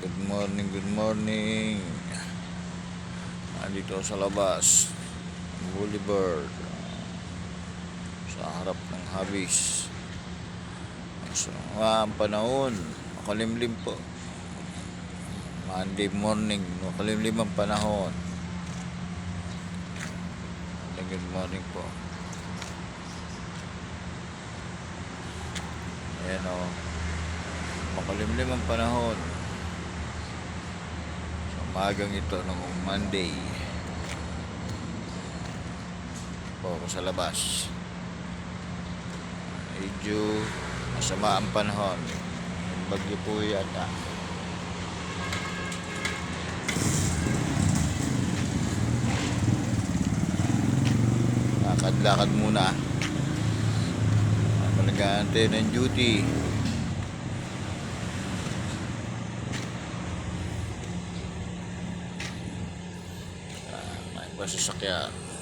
Good morning, good morning. Nandito sa labas Boulevard, sa harap ng Habis. So, ang panahon makalimlim po. Monday morning, makalimlim ang panahon. Good morning po. Ayan o, makalimlim ang panahon sa umagang ito ng Monday. Po ako sa labas. Medyo masama ang panahon. Bagyo po yata. Lakad-lakad muna. Malagante ng duty. May pasasakyan.